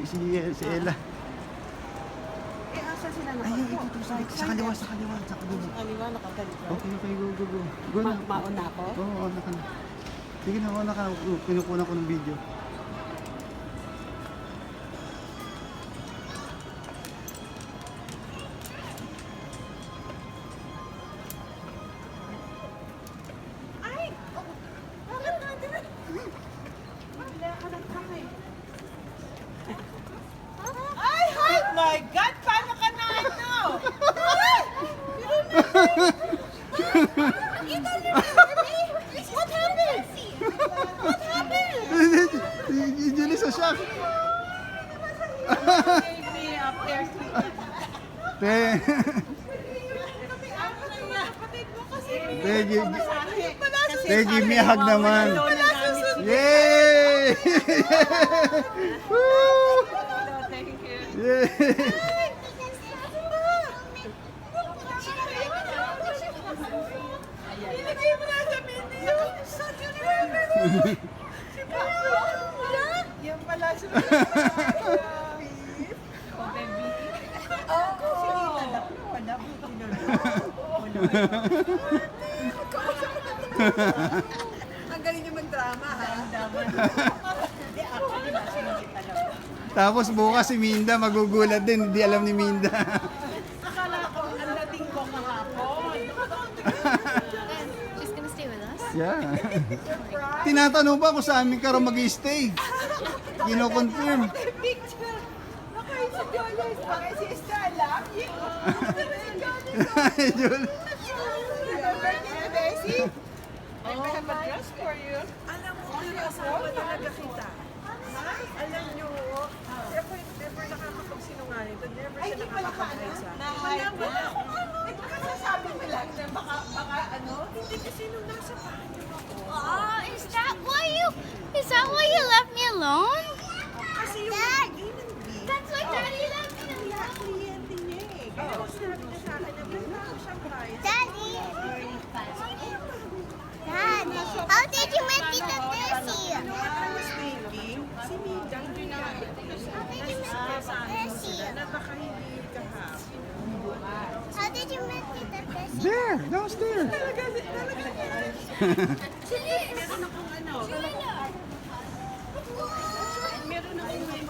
si Ella. Eh, asa sila na? Ay, ito, sa kaliwa. Sa kaliwa, nakagalit. Okay, go. Go na. Mauna ako? Oo, ka na. Sige na, mauna ka. Pinukunan ko ng video. Ay! Bakit natin? Mabila ka ng kamay. Ay! Oh my God! Paano ka na ano? Ay! What happened? What happened? Julie sa shock. Gave me up there. Te. Kapatid mo kasi. Te, give me a hug naman. Yay! Woo! Thank you. Yay! Ilagay mo na sa video. Si Papa. Yan pala siya. Oh, baby. Oh, sige. Wala. Ang galing niyo mag-drama, ha? Hindi, actually, masingit talaga. Tapos bukas si Minda magugulat din, hindi alam ni Minda. Akala ko, ang dating ko kahapon. She's gonna stay with us? Yeah. Tinatanong pa kung saan ka raw mag-i-stay. Kino-confirm. Picture. Nakay si Joyce. Bakit si Estella? Si Julie. birthday, Bessie. I have a dress for you. Alam mo, asawa talaga kita. Alam nyo, never nakakapagsinungaling to, never Ay, siya di pala ka nakakapag-isa. Wala ba? Ito kasasabi mo lang na baka ano? Hindi kasi nung nasa bahay niyo ako. Oh, is that why you left me alone? Kasi yung Dad! hindi ng B, That's why Daddy left me kaya alone. kliyente niya eh. Kaya nung sinabi niya sa akin na may bago siyang price. Daddy! Dad, how did you make it to Bessie? You know what I was thinking? Si Minda, hindi na. Sa akin sila na baka hindi kahapon. How did you make it to Bessie? There, downstairs. Meron akong ano. Meron akong may